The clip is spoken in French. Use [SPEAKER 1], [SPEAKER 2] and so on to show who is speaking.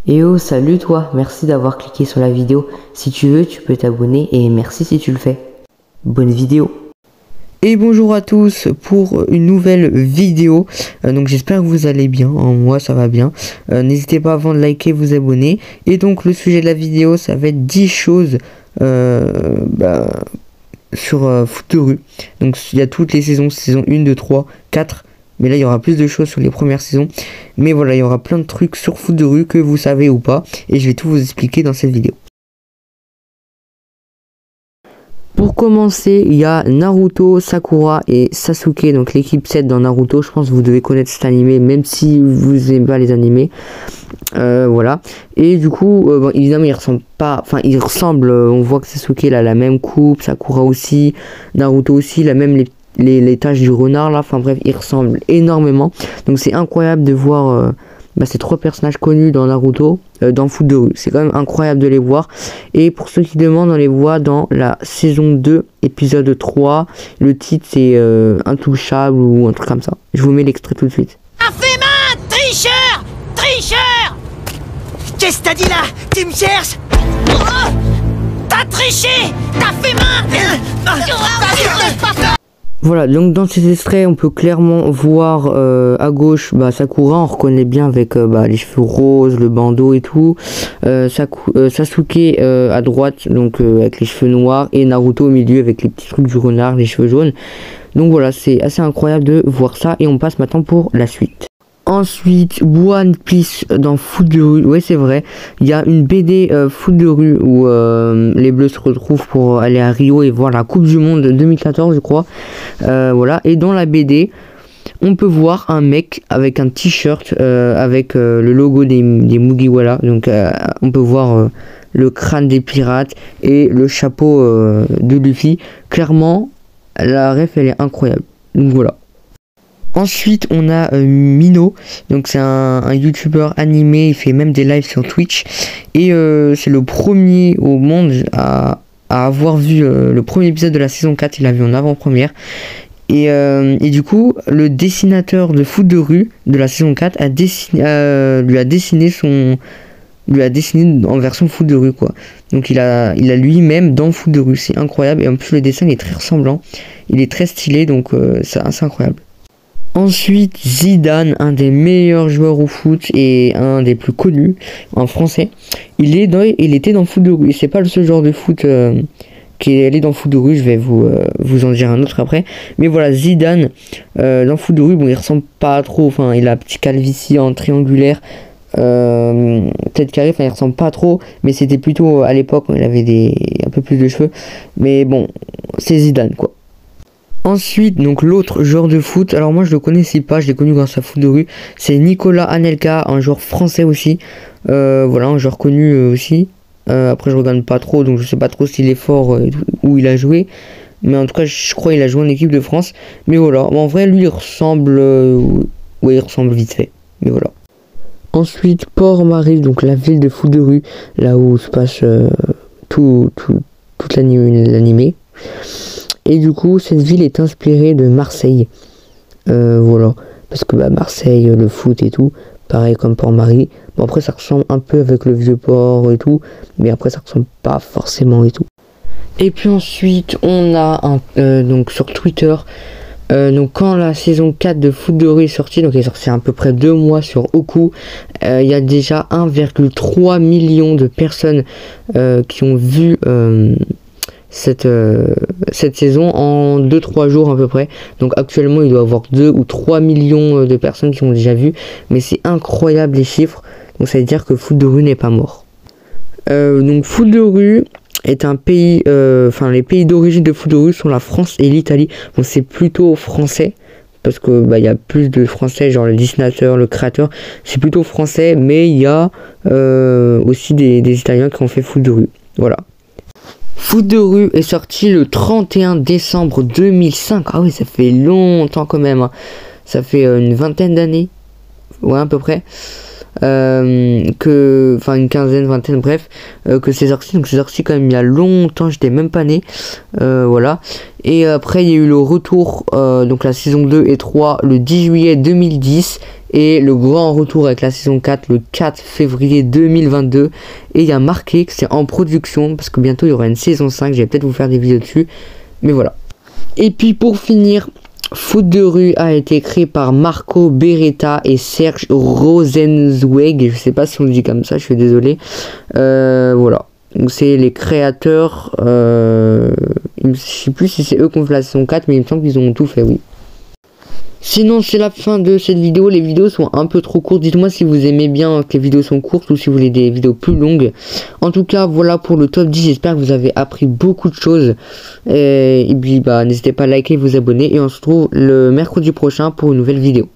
[SPEAKER 1] Et oh, salut toi, merci d'avoir cliqué sur la vidéo. Si tu veux, tu peux t'abonner et merci si tu le fais. Bonne vidéo.
[SPEAKER 2] Et bonjour à tous pour une nouvelle vidéo. Donc j'espère que vous allez bien, moi ça va bien. N'hésitez pas avant de liker, vous abonner. Et donc le sujet de la vidéo, ça va être 10 choses sur foot de rue. Donc il y a toutes les saisons, saison 1, 2, 3, 4. Mais là il y aura plus de choses sur les premières saisons. Mais voilà, il y aura plein de trucs sur foot de rue que vous savez ou pas. Et je vais tout vous expliquer dans cette vidéo. Pour commencer, il y a Naruto, Sakura et Sasuke, donc l'équipe 7 dans Naruto. Je pense que vous devez connaître cet animé, même si vous n'aimez pas les animés. Voilà. Et du coup, bon, évidemment, il ressemble pas. Enfin, il ressemble. On voit que Sasuke il a la même coupe, Sakura aussi, Naruto aussi, la même les taches du renard là. Enfin bref, ils ressemblent énormément. Donc c'est incroyable de voir. Ces trois personnages connus dans Naruto, dans foot de rue. C'est quand même incroyable de les voir. Et pour ceux qui demandent, on les voit dans la saison 2, épisode 3. Le titre c'est Intouchable ou un truc comme ça. Je vous mets l'extrait tout de suite.
[SPEAKER 3] Ah, fais main, tricheur, tricheur. Qu'est-ce que t'as dit là? Tu me cherches? Oh, t'as triché, t'as fait main.
[SPEAKER 2] Voilà, donc dans ces extraits, on peut clairement voir à gauche Sakura, on reconnaît bien avec les cheveux roses, le bandeau et tout. Sasuke à droite, donc avec les cheveux noirs, et Naruto au milieu avec les petits trucs du renard, les cheveux jaunes. Donc voilà, c'est assez incroyable de voir ça, et on passe maintenant pour la suite. Ensuite, One Piece dans foot de rue. Ouais, c'est vrai. Il y a une BD foot de rue où les Bleus se retrouvent pour aller à Rio et voir la Coupe du Monde 2014, je crois. Voilà. Et dans la BD, on peut voir un mec avec un t-shirt avec le logo des Mugiwara. Donc, on peut voir le crâne des pirates et le chapeau de Luffy. Clairement, la ref, elle est incroyable. Donc, voilà. Ensuite, on a Mino, donc c'est un youtubeur animé, il fait même des lives sur Twitch, et c'est le premier au monde à avoir vu le premier épisode de la saison 4, il l'a vu en avant-première, et du coup, le dessinateur de foot de rue de la saison 4 lui a dessiné en version foot de rue, quoi. Donc il a lui-même dans foot de rue, c'est incroyable, et en plus le dessin est très ressemblant, il est très stylé, donc c'est assez incroyable. Ensuite, Zidane, un des meilleurs joueurs au foot et un des plus connus en français. Il était dans foot de rue. Et c'est pas le seul joueur de foot qui est allé dans foot de rue. Je vais vous en dire un autre après. Mais voilà, Zidane dans foot de rue, bon, il ressemble pas trop. Enfin, il a un petit calvitie en triangulaire, tête carrée. Enfin, il ressemble pas trop. Mais c'était plutôt à l'époque où il avait un peu plus de cheveux. Mais bon, c'est Zidane, quoi. Ensuite, donc l'autre joueur de foot, alors moi je le connaissais pas, je l'ai connu grâce à foot de rue, c'est Nicolas Anelka, un joueur français aussi, voilà, un joueur connu aussi. Après je regarde pas trop, donc je sais pas trop s'il est fort, où il a joué, mais en tout cas je crois qu'il a joué en équipe de France, mais voilà, en vrai lui il ressemble, ouais, il ressemble vite fait, mais voilà. Ensuite, Port-Marie, donc la ville de foot de rue, là où se passe toute l'animé. Et du coup, cette ville est inspirée de Marseille. Voilà. Parce que Marseille, le foot et tout, pareil comme Port-Marie. Bon, après, ça ressemble un peu avec le Vieux-Port et tout. Mais après, ça ressemble pas forcément et tout. Et puis ensuite, on a donc sur Twitter. Donc quand la saison 4 de foot de rue est sortie, donc elle est sortie à peu près 2 mois sur Oku, il y a déjà 1,3 million de personnes qui ont vu cette saison en 2-3 jours à peu près. Donc actuellement il doit y avoir 2 ou 3 millions de personnes qui ont déjà vu, mais c'est incroyable les chiffres, donc ça veut dire que foot de rue n'est pas mort. Donc foot de rue est un pays, les pays d'origine de foot de rue sont la France et l'Italie, donc c'est plutôt français parce que il y a plus de français, genre le dessinateur, le créateur, c'est plutôt français, mais il y a aussi des Italiens qui ont fait foot de rue, voilà. Foot de rue est sorti le 31 décembre 2005. Ah oui, ça fait longtemps quand même. Hein. Ça fait une vingtaine d'années. Ouais, à peu près. enfin une quinzaine, vingtaine, bref, que c'est sorti. Donc c'est sorti quand même il y a longtemps, j'étais même pas né, voilà. Et après il y a eu le retour, donc la saison 2 et 3 le 10 juillet 2010 et le grand retour avec la saison 4 le 4 février 2022. Et il y a marqué que c'est en production parce que bientôt il y aura une saison 5, je vais peut-être vous faire des vidéos dessus, mais voilà. Et puis pour finir, Foot de rue a été créé par Marco Beretta et Serge Rosenzweig. Je sais pas si on le dit comme ça, je suis désolé. Voilà. Donc c'est les créateurs. Je sais plus si c'est eux qui ont fait la saison 4, mais il me semble qu'ils ont tout fait, oui. Sinon c'est la fin de cette vidéo, les vidéos sont un peu trop courtes, dites-moi si vous aimez bien que les vidéos sont courtes ou si vous voulez des vidéos plus longues. En tout cas voilà pour le top 10, j'espère que vous avez appris beaucoup de choses, et puis bah n'hésitez pas à liker et vous abonner, et on se retrouve le mercredi prochain pour une nouvelle vidéo.